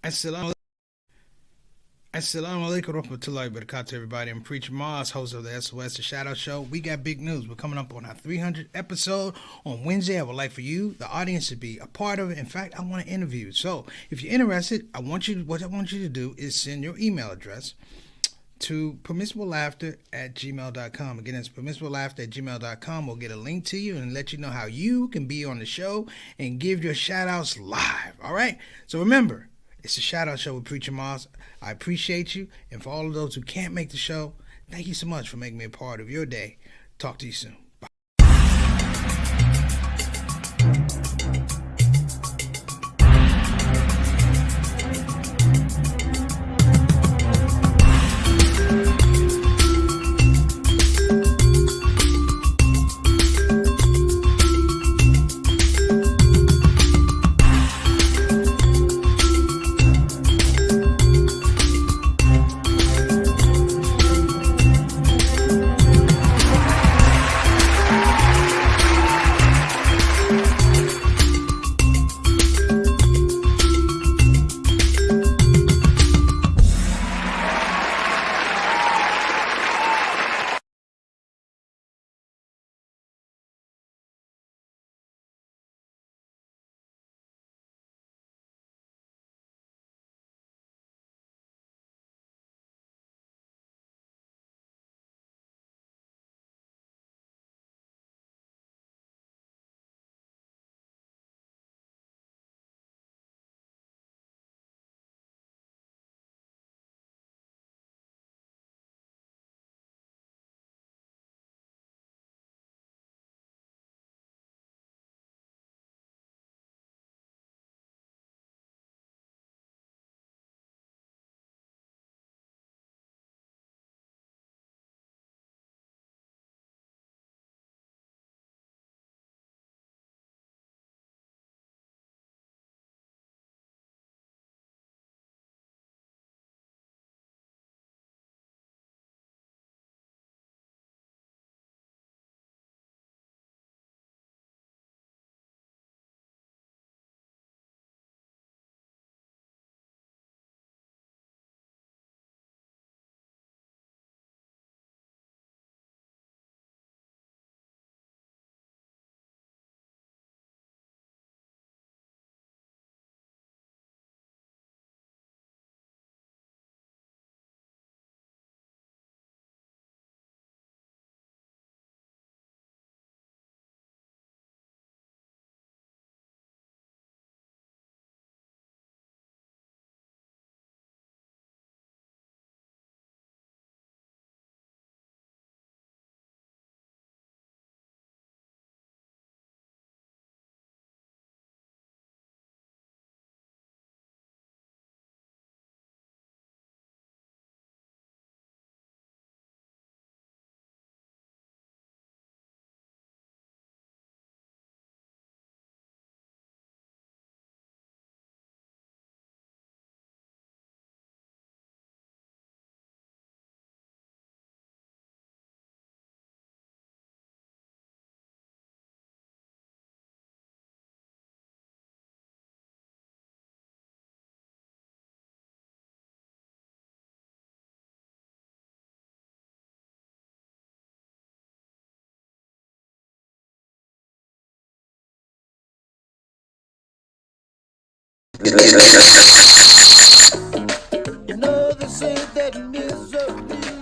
Assalamu Assalamu alaikum warahmatullahi wabarakatuh, everybody. I'm Preacher Mars, host of the SOS, the Shout Out Show. We got big news. We're coming up on our 300th episode on Wednesday. I would like for you, the audience, to be a part of it. In fact, I want to interview you. So if you're interested, what I want you to do is send your email address to permissiblelaughter@gmail.com. Again, it's permissiblelaughter@gmail.com. We'll get a link to you and let you know how you can be on the show and give your shout outs live. All right? So remember, it's a shout out show with Preacher Mars. I appreciate you. And for all of those who can't make the show, thank you so much for making me a part of your day. Talk to you soon. Bye.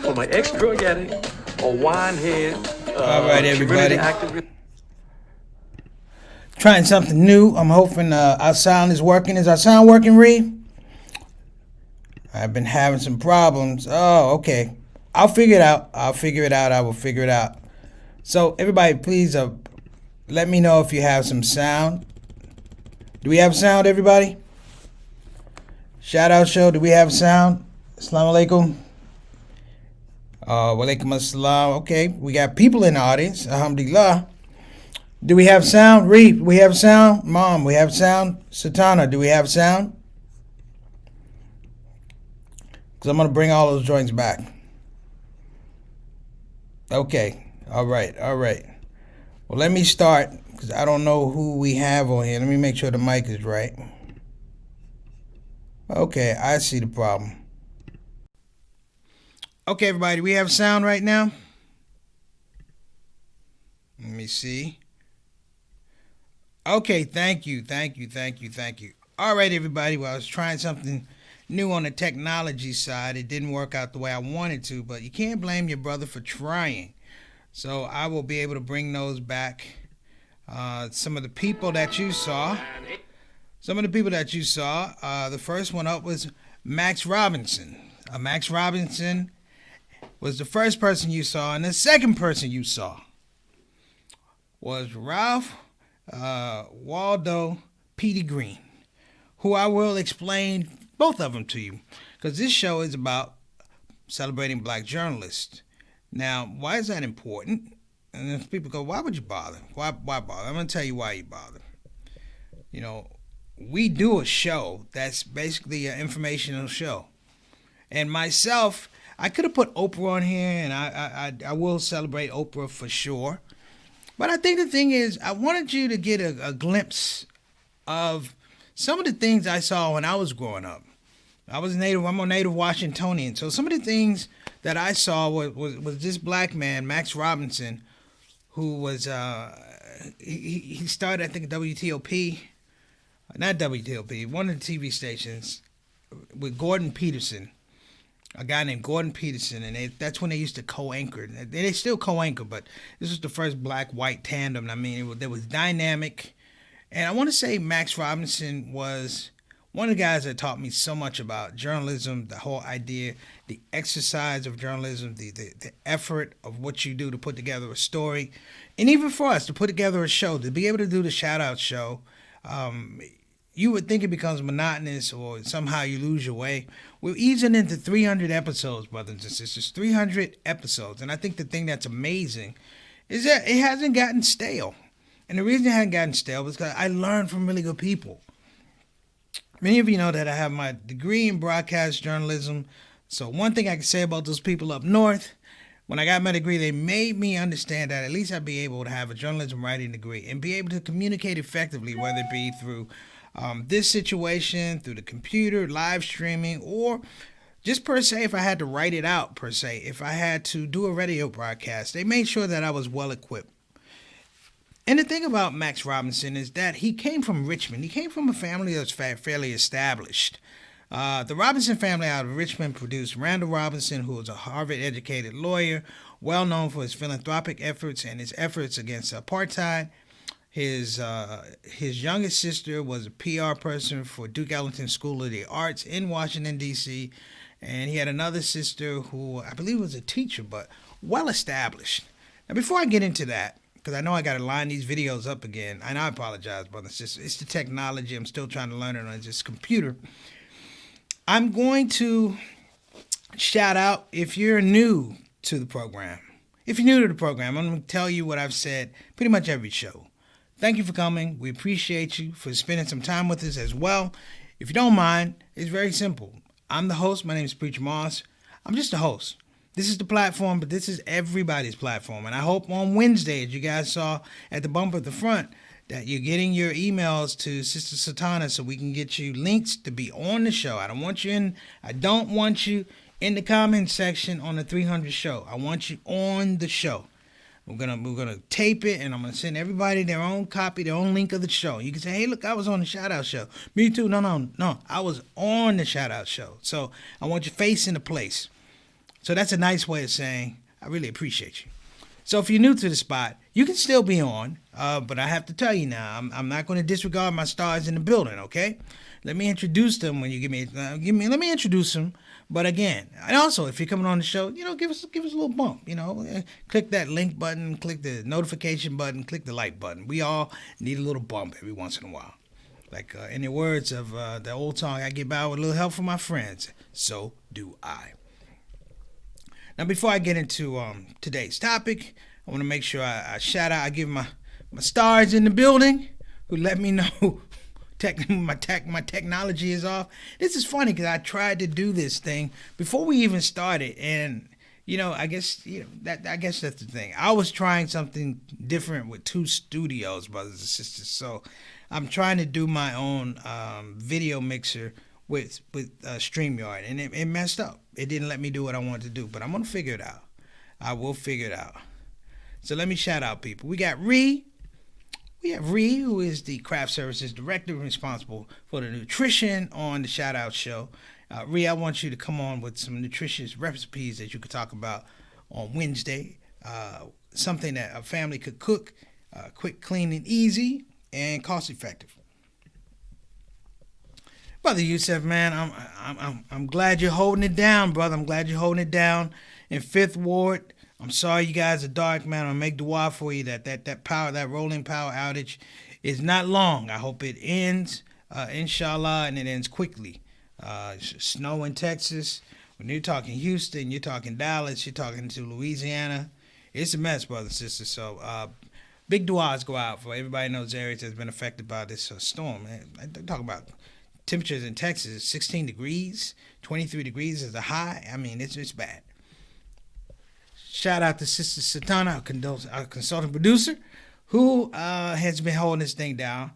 For my ex-drug addict or wine head, All right, everybody. community activist. Trying something new. I'm hoping our sound is working. Is our sound working, Reed? I've been having some problems. Oh, okay. I'll figure it out. I will figure it out. So, everybody, please let me know if you have some sound. Do we have sound, everybody? Shout out show. Do we have sound? Assalamu alaikum. Walaikum assalam. Okay, we got people in the audience. Alhamdulillah. Do we have sound? Reed, we have sound? Mom, we have sound? Satana, do we have sound? Because I'm going to bring all those joints back. Okay. All right. Well, let me start because I don't know who we have on here. Let me make sure the mic is right. Okay, I see the problem. Okay, everybody, we have sound right now. Let me see. Okay, thank you. All right, everybody. Well, I was trying something new on the technology side. It didn't work out the way I wanted to, but you can't blame your brother for trying. So I will be able to bring those back. Some of the people that you saw. The first one up was Max Robinson. Max Robinson was the first person you saw, and the second person you saw was Ralph Waldo Petey Green, who I will explain both of them to you, because this show is about celebrating black journalists. Now, why is that important? And if people go, why would you bother? Why bother? I'm going to tell you why you bother. You know, we do a show that's basically an informational show. And myself, I could have put Oprah on here, and I will celebrate Oprah for sure. But I think the thing is, I wanted you to get a glimpse of some of the things I saw when I was growing up. I'm a native Washingtonian. So some of the things that I saw was this black man, Max Robinson, who was, he started, I think, WTOP, not WTOP, one of the TV stations with Gordon Peterson, a guy named Gordon Peterson, and that's when they used to co-anchor. They still co-anchor, but this was the first black-white tandem. I mean, there was dynamic. And I want to say Max Robinson was one of the guys that taught me so much about journalism, the whole idea, the exercise of journalism, the effort of what you do to put together a story. And even for us, to put together a show, to be able to do the ShOUT show, you would think it becomes monotonous or somehow you lose your way. We're easing into 300 episodes, brothers and sisters, 300 episodes. And I think the thing that's amazing is that it hasn't gotten stale. And the reason it hasn't gotten stale is because I learned from really good people. Many of you know that I have my degree in broadcast journalism. So one thing I can say about those people up north, when I got my degree, they made me understand that at least I'd be able to have a journalism writing degree and be able to communicate effectively, whether it be through this situation, through the computer, live streaming, or just per se, if I had to write it out, per se, if I had to do a radio broadcast, they made sure that I was well equipped. And the thing about Max Robinson is that he came from Richmond. He came from a family that's fairly established. The Robinson family out of Richmond produced Randall Robinson, who was a Harvard-educated lawyer, well known for his philanthropic efforts and his efforts against apartheid. His youngest sister was a PR person for Duke Ellington School of the Arts in Washington, D.C., and he had another sister who I believe was a teacher, but well established. Now, before I get into that, because I know I got to line these videos up again, and I apologize, brother and sister. It's the technology. I'm still trying to learn it on this computer. I'm going to shout out if you're new to the program. If you're new to the program, I'm going to tell you what I've said pretty much every show. Thank you for coming. We appreciate you for spending some time with us as well. If you don't mind, it's very simple. I'm the host. My name is Preacher Moss. I'm just a host. This is the platform, but this is everybody's platform. And I hope on Wednesday, as you guys saw at the bumper at the front, that you're getting your emails to Sister Satana so we can get you links to be on the show. I don't want you in the comment section on the 300 show. I want you on the show. We're gonna tape it, and I'm gonna send everybody their own copy, their own link of the show. You can say, "Hey, look, I was on the ShOUT show." Me too. No. I was on the ShOUT show. So I want your face in the place. So that's a nice way of saying I really appreciate you. So if you're new to the spot, you can still be on, but I have to tell you now, I'm not going to disregard my stars in the building. Okay, let me introduce them when you let me introduce them. But again, and also if you're coming on the show, give us a little bump. Click that link button, click the notification button, click the like button. We all need a little bump every once in a while. Like in the words of the old song, I get by with a little help from my friends. So do I. Now, before I get into today's topic, I want to make sure I shout out. I give my stars in the building who let me know my technology is off. This is funny because I tried to do this thing before we even started, and I guess that's the thing. I was trying something different with two studios, brothers and sisters. So I'm trying to do my own video mixer with StreamYard, and it messed up. It didn't let me do what I wanted to do, but I'm gonna figure it out. I will figure it out. So let me shout out people. We got Ree. We have Ree, who is the craft services director responsible for the nutrition on the Shout Out show. Ree, I want you to come on with some nutritious recipes that you could talk about on Wednesday. Something that a family could cook, quick, clean, and easy, and cost effective. Brother Yusef, man, I'm glad you're holding it down, brother. I'm glad you're holding it down in Fifth Ward. I'm sorry you guys are dark, man. I'll make dua for you that rolling power outage is not long. I hope it ends, inshallah, and it ends quickly. Snow in Texas. When you're talking Houston, you're talking Dallas, you're talking to Louisiana. It's a mess, brothers and sisters. So big duas go out for everybody in those areas that's been affected by this storm. Man. I talk about temperatures in Texas, 16 degrees, 23 degrees is a high. I mean, it's bad. Shout out to Sister Satana, our consultant producer, who has been holding this thing down.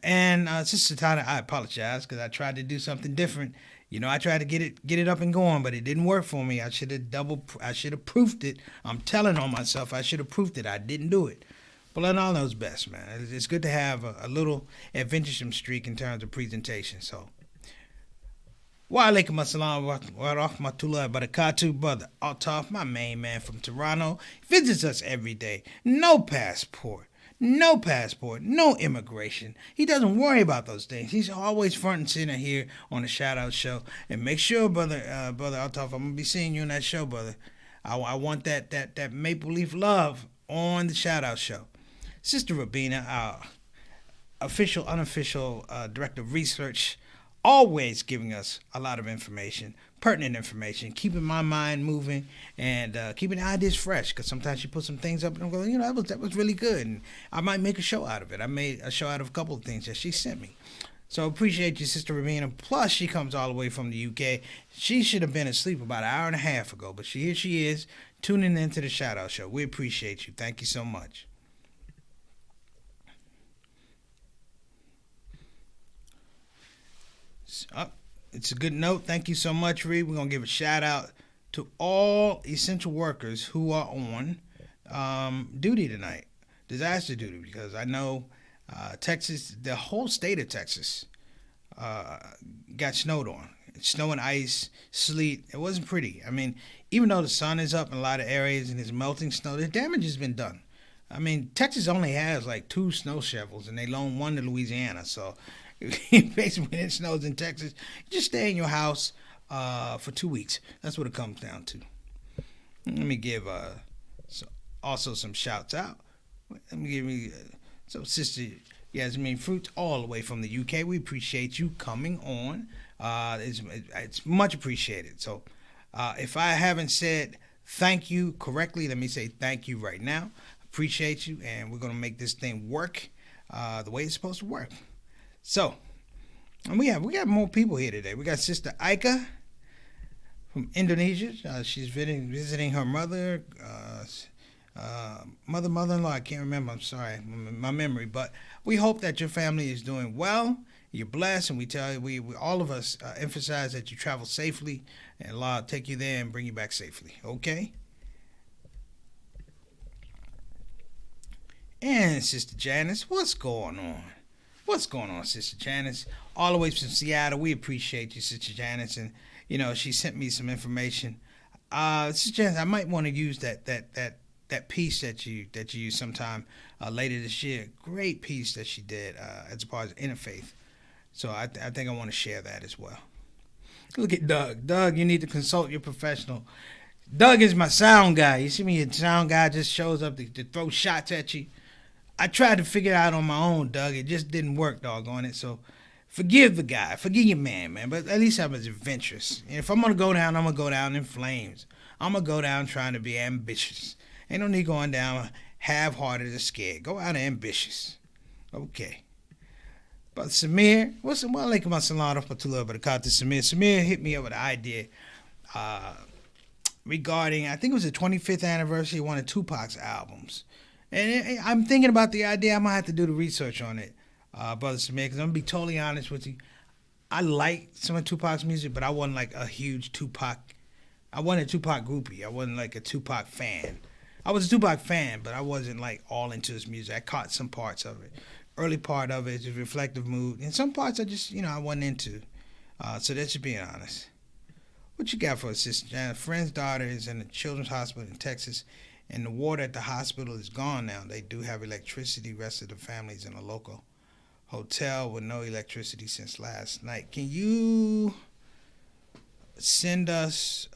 And Sister Satana, I apologize because I tried to do something different. You know, I tried to get it up and going, but it didn't work for me. I should have proofed it. I'm telling on myself I should have proofed it. I didn't do it. But let all knows best, man. It's good to have a little adventuresome streak in terms of presentation. So, wa alaikum assalam wa rahmatullahi wa barakatuh. Brother Altaf, my main man from Toronto, visits us every day. No passport, no immigration. He doesn't worry about those things. He's always front and center here on the Shout Out show. And make sure, brother Altaf, I'm gonna be seeing you on that show, brother. I want that Maple Leaf love on the Shout Out show. Sister Rabina, our official, unofficial director of research, always giving us a lot of information, pertinent information, keeping my mind moving and keeping the ideas fresh. Because sometimes she puts some things up and I'm going, you know, that was really good, and I might make a show out of it. I made a show out of a couple of things that she sent me. So appreciate you, Sister Rabina. Plus, she comes all the way from the UK. She should have been asleep about an hour and a half ago, but here she is, tuning into the Shout Out show. We appreciate you. Thank you so much. It's a good note. Thank you so much, Reed. We're going to give a shout out to all essential workers who are on duty tonight, disaster duty, because I know Texas, the whole state of Texas got snowed on. Snow and ice, sleet. It wasn't pretty. I mean, even though the sun is up in a lot of areas and it's melting snow, the damage has been done. I mean, Texas only has like 2 snow shovels, and they loan 1 to Louisiana, so basically, when it snows in Texas, just stay in your house for 2 weeks. That's what it comes down to. Let me give also some shouts out. Let me give Sister Yasmin Fruits, all the way from the UK. We appreciate you coming on. It's much appreciated. So if I haven't said thank you correctly, let me say thank you right now. Appreciate you, and we're going to make this thing work the way it's supposed to work. So, and we got more people here today. We got Sister Aika from Indonesia. She's visiting her mother, mother-in-law. I can't remember. I'm sorry, my memory. But we hope that your family is doing well. You're blessed, and we tell you, we all of us emphasize that you travel safely, and Allah will take you there and bring you back safely. Okay. And Sister Janice, what's going on? What's going on, Sister Janice? All the way from Seattle. We appreciate you, Sister Janice. And, you know, she sent me some information. Sister Janice, I might want to use that piece that you use sometime later this year. Great piece that she did as a part of Interfaith. So I think I want to share that as well. Look at Doug. Doug, you need to consult your professional. Doug is my sound guy. You see me, your sound guy just shows up to throw shots at you. I tried to figure it out on my own, Doug. It just didn't work, doggone it. So forgive the guy. Forgive your man. But at least I was adventurous. And if I'm going to go down, I'm going to go down in flames. I'm going to go down trying to be ambitious. Ain't no need going down half-hearted or scared. Go out ambitious. Okay. But Samir, alaikum assalam rahmatullah barakatuh. Samir hit me up with an idea regarding, I think it was the 25th anniversary of one of Tupac's albums. And I'm thinking about the idea. I'm going to have to do the research on it, Brother Samir, because I'm going to be totally honest with you. I like some of Tupac's music, but I wasn't like a huge Tupac. I wasn't a Tupac groupie. I wasn't like a Tupac fan. I was a Tupac fan, but I wasn't like all into his music. I caught some parts of it. Early part of it is a reflective mood, and some parts I just, I wasn't into. So that's just being honest. What you got for us, Sister Janet? A friend's daughter is in a children's hospital in Texas, and the water at the hospital is gone now. They do have electricity. Rest of the family's in a local hotel with no electricity since last night. Can you send us?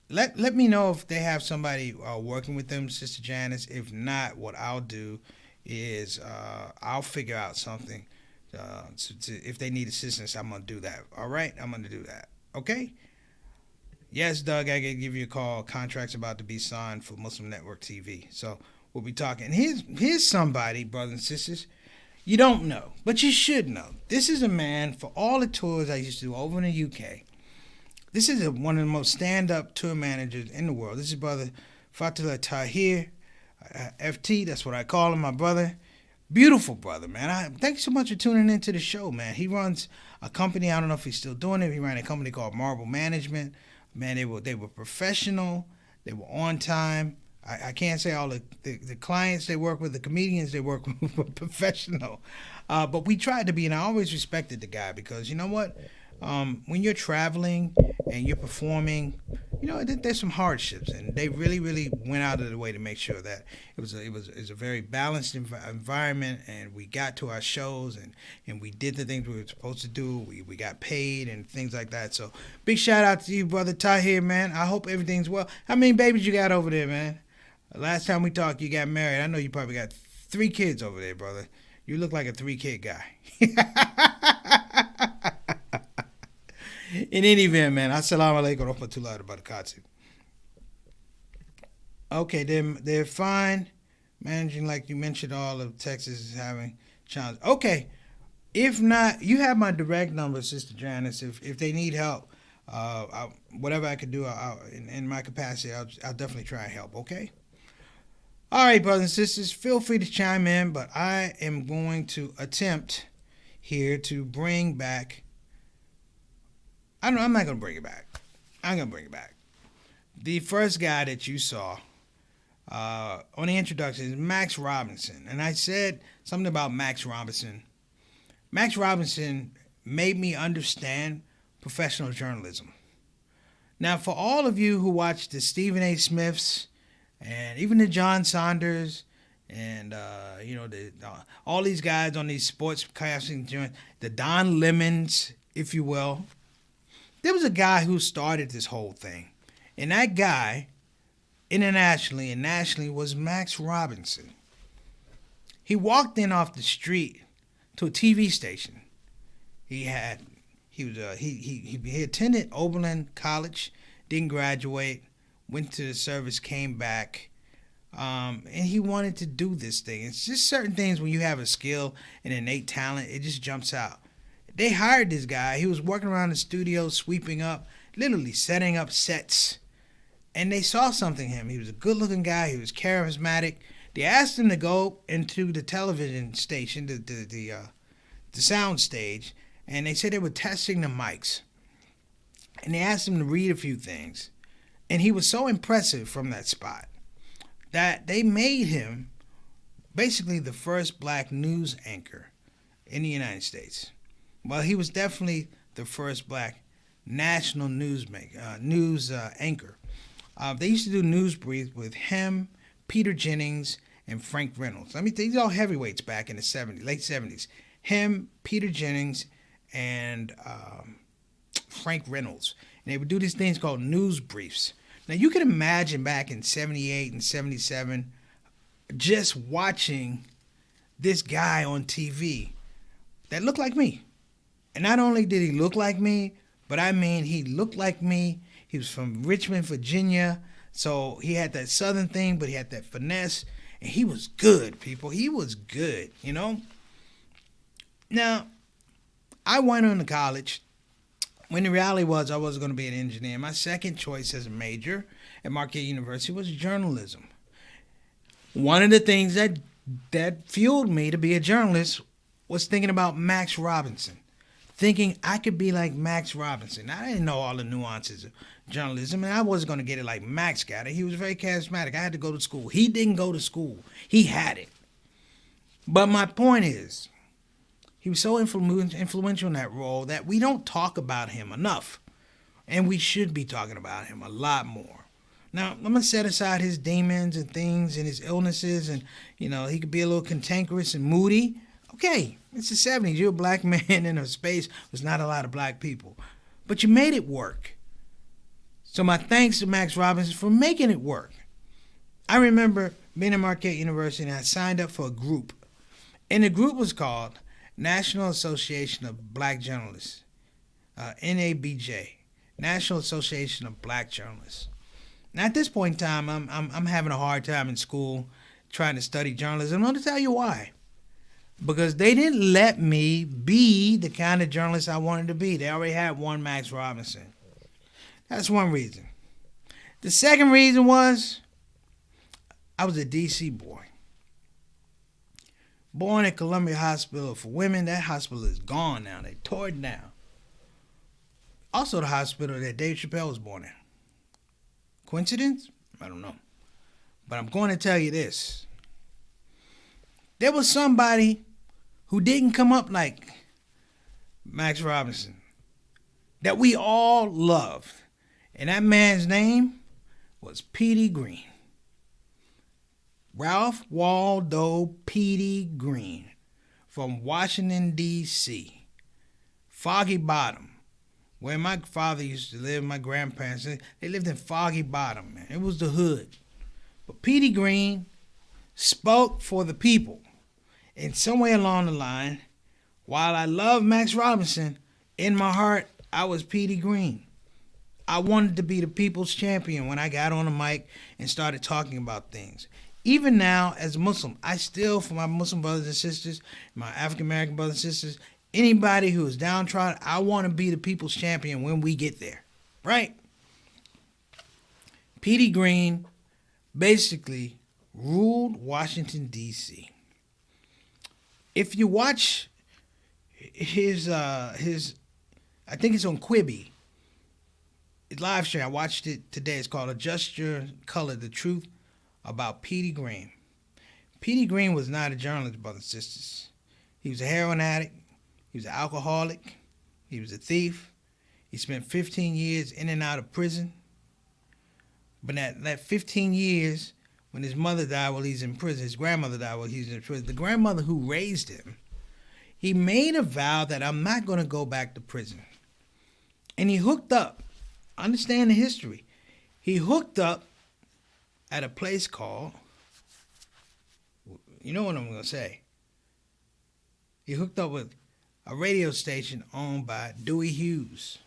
Let me know if they have somebody working with them, Sister Janice. If not, what I'll do is I'll figure out something. If they need assistance, I'm gonna do that. All right, I'm gonna do that. Okay. Yes, Doug, I can give you a call. Contract's about to be signed for Muslim Network TV. So we'll be talking. Here's somebody, brothers and sisters, you don't know, but you should know. This is a man, for all the tours I used to do over in the UK. This is one of the most stand-up tour managers in the world. This is Brother Fatullah Tahir, FT, that's what I call him, my brother. Beautiful brother, man. Thank you so much for tuning into the show, man. He runs a company. I don't know if he's still doing it. He ran a company called Marble Management. Man, they were professional. They were on time. I can't say all the clients they work with, the comedians they work with were professional. But we tried to be, and I always respected the guy because you know what? When you're traveling and you're performing, there's some hardships, and they really, really went out of the way to make sure that it was a very balanced environment, and we got to our shows and we did the things we were supposed to do. We got paid and things like that. So big shout out to you, Brother Tahir, man. I hope everything's well. How many babies you got over there, man? Last time we talked, you got married. I know you probably got 3 kids over there, brother. You look like a 3-kid guy. In any event, man, assalamu alaikum wa rahmatullahi wa barakatuh. Okay, they're fine. Managing, like you mentioned, all of Texas is having challenges. Okay, if not, you have my direct number, Sister Janice. If they need help, whatever I could do in my capacity, I'll definitely try and help, okay? All right, brothers and sisters, feel free to chime in, but I am going to attempt here to bring back... I'm not going to bring it back. I'm going to bring it back. The first guy that you saw on the introduction is Max Robinson. And I said something about Max Robinson. Max Robinson made me understand professional journalism. Now, for all of you who watch the Stephen A. Smiths and even the John Saunders and, all these guys on these sports casting joints, the Don Lemons, if you will, there was a guy who started this whole thing. And that guy, internationally and nationally, was Max Robinson. He walked in off the street to a TV station. He attended Oberlin College, didn't graduate, went to the service, came back, and he wanted to do this thing. It's just certain things when you have a skill and innate talent, it just jumps out. They hired this guy. He was working around the studio, sweeping up, literally setting up sets. And they saw something in him. He was a good-looking guy. He was charismatic. They asked him to go into the television station, the sound stage, and they said they were testing the mics. And they asked him to read a few things. And he was so impressive from that spot that they made him basically the first black news anchor in the United States. Well, he was definitely the first black national news anchor. They used to do news briefs with him, Peter Jennings, and Frank Reynolds. These are all heavyweights back in the late 70s. Him, Peter Jennings, and Frank Reynolds. And they would do these things called news briefs. Now, you can imagine back in 78 and 77 just watching this guy on TV that looked like me. And not only did he look like me, but he looked like me. He was from Richmond, Virginia. So he had that southern thing, but he had that finesse. And he was good, people. He was good, Now, I went on to college when the reality was I wasn't going to be an engineer. My second choice as a major at Marquette University was journalism. One of the things that fueled me to be a journalist was thinking about Max Robinson. thinking I could be like Max Robinson. I didn't know all the nuances of journalism, and I wasn't going to get it like Max got it. He was very charismatic. I had to go to school. He didn't go to school. He had it. But my point is, he was so influential in that role that we don't talk about him enough. And we should be talking about him a lot more. Now, I'm going to set aside his demons and things and his illnesses, and, he could be a little cantankerous and moody. Okay, it's the 70s. You're a black man in a space with not a lot of black people. But you made it work. So my thanks to Max Robinson for making it work. I remember being at Marquette University, and I signed up for a group. And the group was called National Association of Black Journalists, NABJ, National Association of Black Journalists. Now, at this point in time, I'm having a hard time in school trying to study journalism. I'm going to tell you why. Because they didn't let me be the kind of journalist I wanted to be. They already had one Max Robinson. That's one reason. The second reason was I was a D.C. boy. Born at Columbia Hospital for Women. That hospital is gone now. They tore it down. Also the hospital that Dave Chappelle was born in. Coincidence? I don't know. But I'm going to tell you this. There was somebody who didn't come up like Max Robinson that we all loved. And that man's name was Petey Greene. Ralph Waldo Petey Greene from Washington, D.C. Foggy Bottom, where my father used to live, my grandparents, they lived in Foggy Bottom, man. It was the hood. But Petey Greene spoke for the people. And somewhere along the line, while I love Max Robinson, in my heart, I was Petey Greene. I wanted to be the people's champion when I got on the mic and started talking about things. Even now, as a Muslim, I still, for my Muslim brothers and sisters, my African-American brothers and sisters, anybody who is downtrodden, I want to be the people's champion when we get there, right? Petey Greene basically ruled Washington, D.C. If you watch his I think it's on Quibi, it's live stream. I watched it today. It's called Adjust Your Color, The Truth About Petey Greene. Petey Greene was not a journalist, brothers and sisters. He was a heroin addict. He was an alcoholic. He was a thief. He spent 15 years in and out of prison. But that 15 years, when his mother died while he's in prison, his grandmother died while he's in prison, the grandmother who raised him, he made a vow that I'm not going to go back to prison. And he hooked up. Understand the history. He hooked up at a place called, you know what I'm going to say. He hooked up with a radio station owned by Dewey Hughes.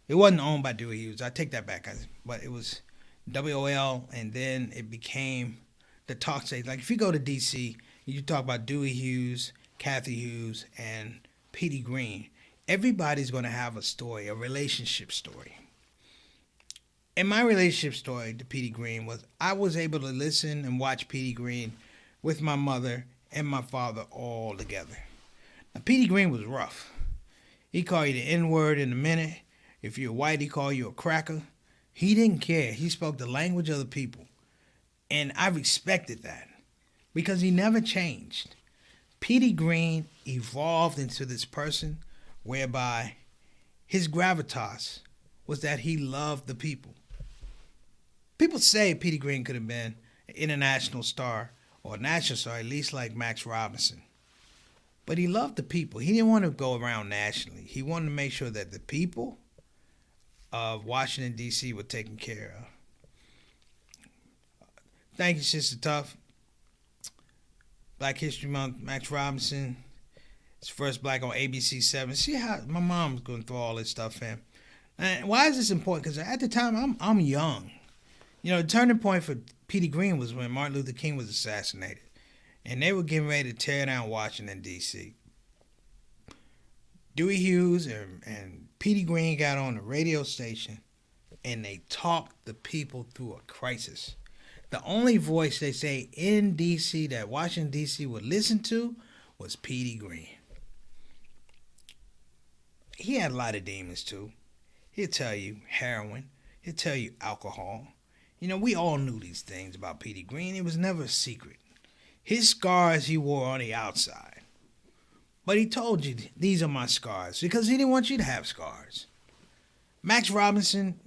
It wasn't owned by Dewey Hughes. I take that back. But it was WOL, and then it became the talk station. Like if you go to D.C., you talk about Dewey Hughes, Kathy Hughes, and Petey Greene. Everybody's going to have a story, a relationship story. And my relationship story to Petey Greene was I was able to listen and watch Petey Greene with my mother and my father all together. Now, Petey Greene was rough. He called you the N-word in a minute. If you're white, he called you a cracker. He didn't care. He spoke the language of the people. And I respected that because he never changed. Petey Greene evolved into this person whereby his gravitas was that he loved the people. People say Petey Greene could have been an international star or a national star, at least like Max Robinson. But he loved the people. He didn't want to go around nationally. He wanted to make sure that the people of Washington, D.C. were taken care of. Thank you, Sister Tough. Black History Month, Max Robinson. It's first black on ABC 7. See how my mom's going through all this stuff, fam. And why is this important? Because at the time, I'm young. You know, the turning point for Petey Greene was when Martin Luther King was assassinated. And they were getting ready to tear down Washington, D.C. Dewey Hughes and Petey Greene got on the radio station, and they talked the people through a crisis. The only voice, they say, in D.C. that Washington, D.C. would listen to was Petey Greene. he had a lot of demons too. He'll tell you heroin. He'll tell you alcohol. We all knew these things about Petey Greene. It was never a secret. His scars he wore on the outside. But he told you, these are my scars, because he didn't want you to have scars. Max Robinson,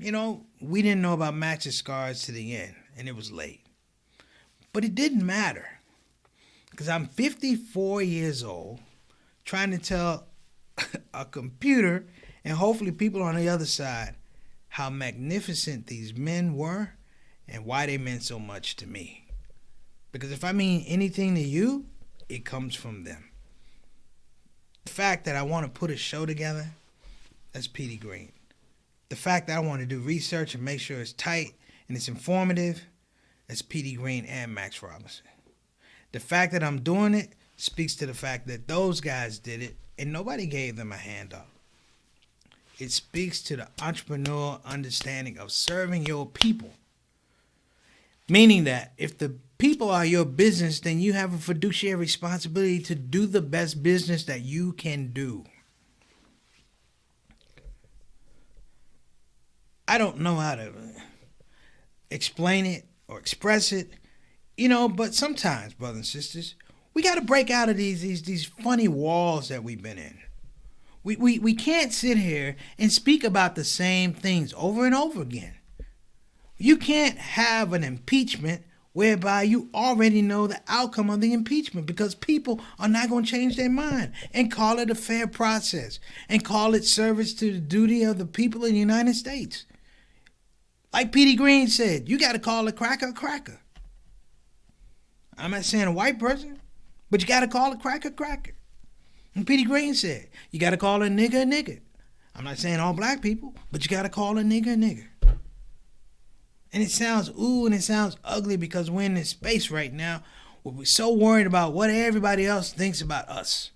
we didn't know about Max's scars to the end, and it was late. But it didn't matter, because I'm 54 years old, trying to tell a computer, and hopefully people on the other side, how magnificent these men were and why they meant so much to me. Because if I mean anything to you, it comes from them. The fact that I want to put a show together, that's Petey Greene. The fact that I want to do research and make sure it's tight and it's informative, that's Petey Greene and Max Robinson. The fact that I'm doing it speaks to the fact that those guys did it and nobody gave them a handout. It speaks to the entrepreneurial understanding of serving your people. Meaning that if the people are your business, then you have a fiduciary responsibility to do the best business that you can do. I don't know how to explain it or express it, but sometimes, brothers and sisters, we got to break out of these funny walls that we've been in. We can't sit here and speak about the same things over and over again. You can't have an impeachment whereby you already know the outcome of the impeachment, because people are not going to change their mind and call it a fair process and call it service to the duty of the people in the United States. Like Petey Greene said, you got to call a cracker a cracker. I'm not saying a white person, but you got to call a cracker a cracker. And Petey Greene said, you got to call a nigger a nigger. I'm not saying all black people, but you got to call a nigger a nigger. And it sounds ooh and it sounds ugly because we're in this space right now where we're so worried about what everybody else thinks about us.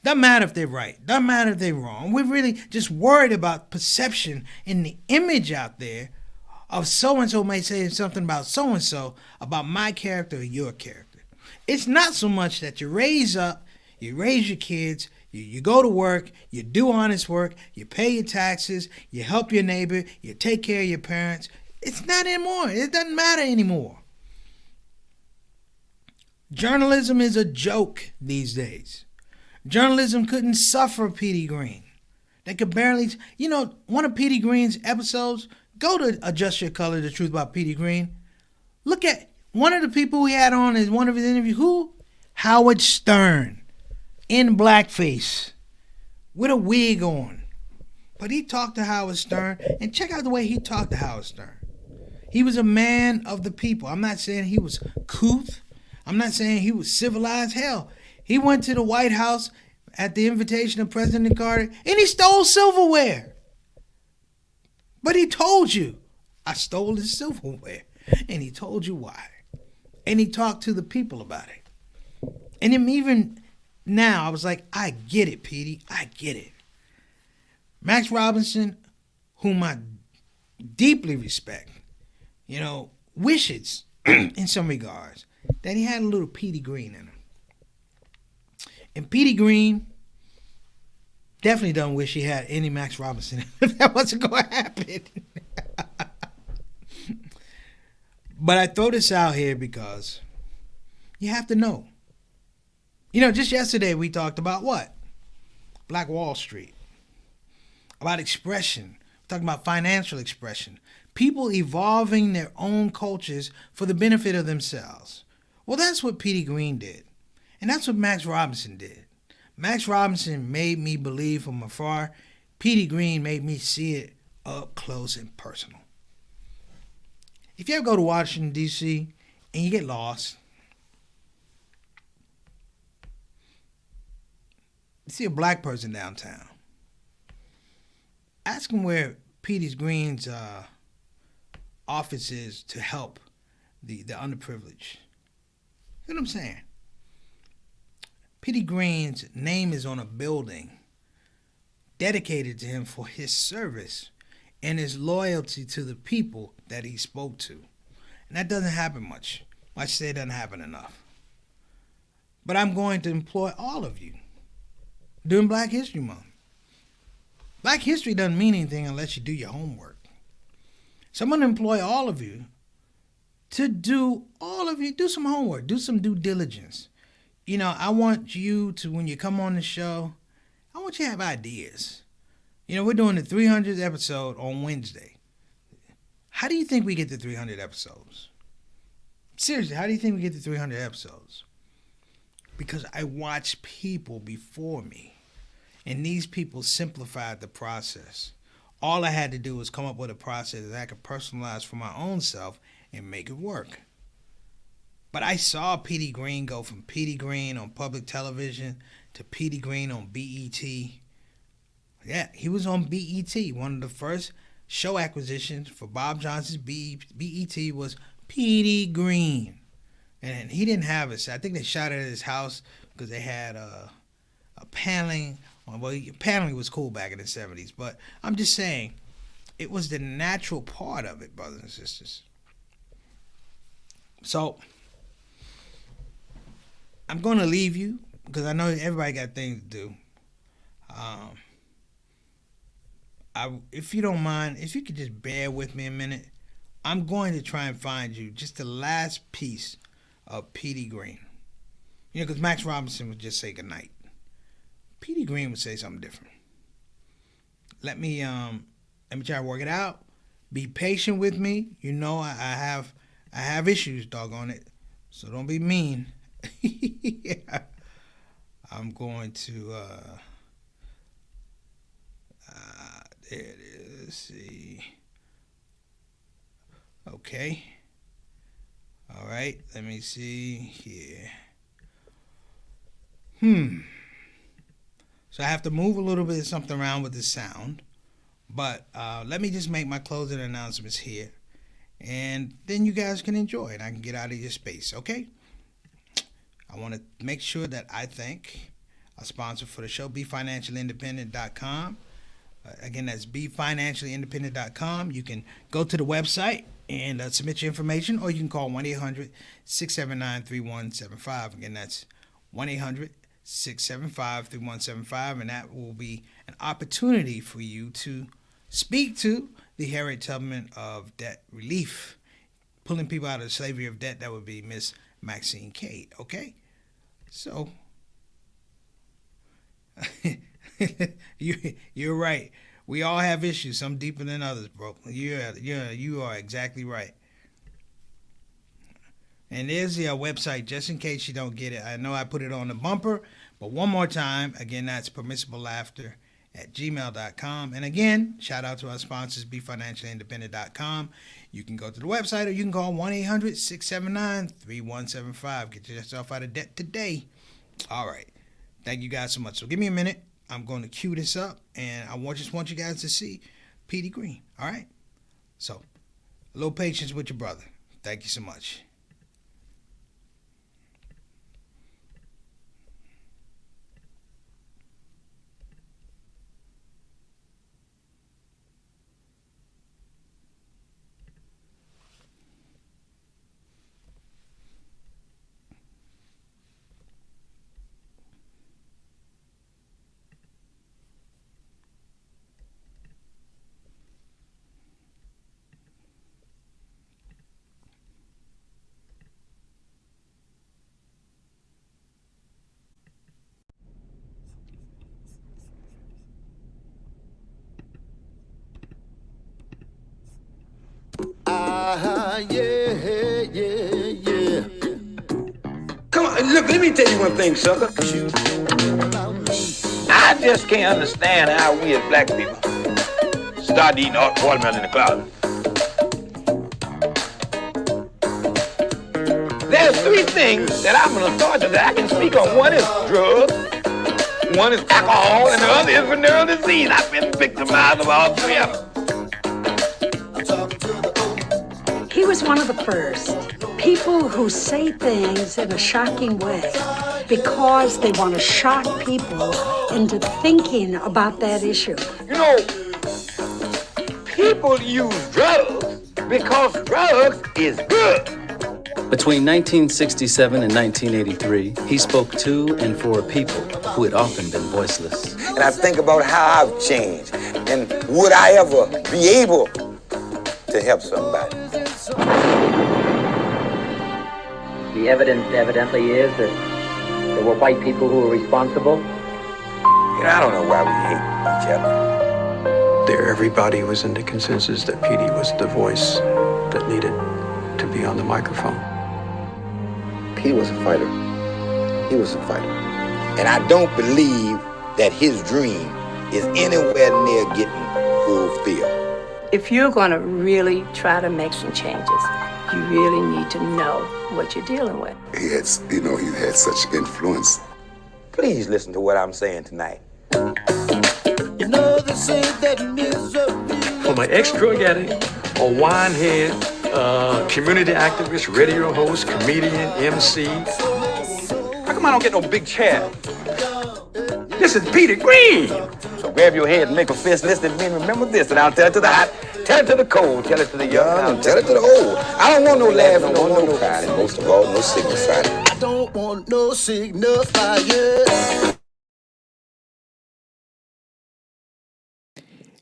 Doesn't matter if they're right. Doesn't matter if they're wrong. We're really just worried about perception and the image out there of so-and-so may say something about so-and-so, about my character or your character. It's not so much that you raise your kids, you go to work, you do honest work, you pay your taxes, you help your neighbor, you take care of your parents. It's not anymore. It doesn't matter anymore. Journalism is a joke these days. Journalism couldn't suffer Petey Greene. They could barely, one of Petey Greene's episodes, go to Adjust Your Color, The Truth About Petey Greene. Look at one of the people we had on in one of his interviews. Who? Howard Stern. In blackface. With a wig on. But he talked to Howard Stern. And check out the way he talked to Howard Stern. He was a man of the people. I'm not saying he was couth. I'm not saying he was civilized. Hell, he went to the White House at the invitation of President Carter and he stole silverware. But he told you, I stole his silverware. And he told you why. And he talked to the people about it. And even now, I was like, I get it, Petey. I get it. Max Robinson, whom I deeply respect, wishes, in some regards, that he had a little Petey Greene in him. And Petey Greene definitely don't wish he had any Max Robinson if that wasn't going to happen. But I throw this out here because you have to know. Just yesterday we talked about what? Black Wall Street. About expression. We're talking about financial expression. People evolving their own cultures for the benefit of themselves. Well, that's what Petey Greene did. And that's what Max Robinson did. Max Robinson made me believe from afar. Petey Greene made me see it up close and personal. If you ever go to Washington, D.C., and you get lost, you see a black person downtown, ask him where Petey Greene's office is to help the underprivileged. You know what I'm saying? Petey Greene's name is on a building dedicated to him for his service and his loyalty to the people that he spoke to. And that doesn't happen much. I say it doesn't happen enough. But I'm going to employ all of you during Black History Month. Black history doesn't mean anything unless you do your homework. So I'm going to employ all of you to do some homework, do some due diligence. You know, I want you to, when you come on the show, I want you to have ideas. You know, we're doing the 300th episode on Wednesday. How do you think we get to 300 episodes? Seriously, how do you think we get to 300 episodes? Because I watched people before me, and these people simplified the process. All I had to do was come up with a process that I could personalize for my own self and make it work. But I saw Petey Green go from Petey Green on public television to Petey Green on BET. Yeah, he was on BET. One of the first show acquisitions for Bob Johnson's BET was Petey Green. And he didn't have it. I think they shot it at his house because they had a paneling. Well, paneling was cool back in the 70s. But I'm just saying, it was the natural part of it, brothers and sisters. So I'm going to leave you because I know everybody got things to do. If you don't mind, if you could just bear with me a minute, I'm going to try and find you just the last piece of Petey Green. You know, because Max Robinson would just say goodnight. Petey Green would say something different. Let me try to work it out. Be patient with me. You know, I have issues, doggone it. So don't be mean. Yeah. I'm going to there it is. Let's see. Okay. All right. Let me see here. So I have to move a little bit of something around with the sound. But let me just make my closing announcements here. And then you guys can enjoy it. I can get out of your space, okay? I want to make sure that I thank our sponsor for the show, BeFinanciallyIndependent.com. Again, that's BeFinanciallyIndependent.com. You can go to the website and submit your information, or you can call 1-800-679-3175. Again, that's 1-800-675-3175, and that will be an opportunity for you to speak to the Harriet Tubman of Debt Relief. Pulling people out of the slavery of debt, that would be Miss Maxine Cade, okay? So, you're right. We all have issues, some deeper than others, bro. You are exactly right. And there's the website, just in case you don't get it. I know I put it on the bumper, but one more time, again, that's permissiblelaughter@gmail.com. And again, shout out to our sponsors, BeFinanciallyIndependent.com. You can go to the website, or you can call 1-800-679-3175. Get yourself out of debt today. All right. Thank you guys so much. So give me a minute. I'm going to cue this up, and I just want you guys to see Petey Green. All right? So, a little patience with your brother. Thank you so much. Yeah. Come on, look, let me tell you one thing, sucker. I just can't understand how we as black people start eating watermelon in the closet. There's three things that I'm an authority that I can speak on. One is drugs, one is alcohol, and the other is venereal disease. I've been victimized of all three of them. He was one of the first people who say things in a shocking way because they want to shock people into thinking about that issue. You know, people use drugs because drugs is good. Between 1967 and 1983, he spoke to and for people who had often been voiceless. And I think about how I've changed, and would I ever be able to help somebody? The evidence evidently is that there were white people who were responsible. You know, I don't know why we hate each other. There, everybody was in the consensus that Petey was the voice that needed to be on the microphone. He was a fighter. He was a fighter. And I don't believe that his dream is anywhere near getting fulfilled. If you're going to really try to make some changes, you really need to know what you're dealing with. He had such influence. Please listen to what I'm saying tonight. You know they say that misery. From an ex-drug addict, a winehead, community activist, radio host, comedian, MC. How come I don't get no big chair? This is Peter Green. So grab your head and make a fist, listen to me, and remember this, and I'll tell it to the hot, tell it to the cold, tell it to the young, and tell it to the old. I don't want no laughing, I don't want no crying, and most of all, no signifying. I don't want no signifier.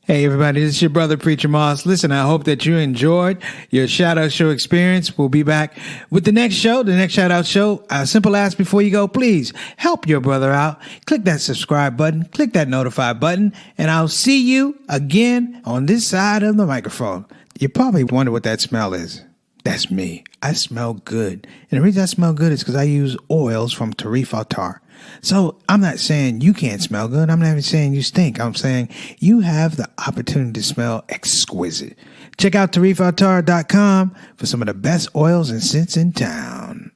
Hey everybody, this is your brother Preacher Moss. Listen, I hope that you enjoyed your Shout Out Show experience. We'll be back with the next show, the next Shout Out Show. A simple ask before you go, please help your brother out. Click that subscribe button, click that notify button, and I'll see you again on this side of the microphone. You probably wonder what that smell is. That's me. I smell good. And the reason I smell good is because I use oils from Tarifa. So I'm not saying you can't smell good. I'm not even saying you stink. I'm saying you have the opportunity to smell exquisite. Check out tarifatar.com for some of the best oils and scents in town.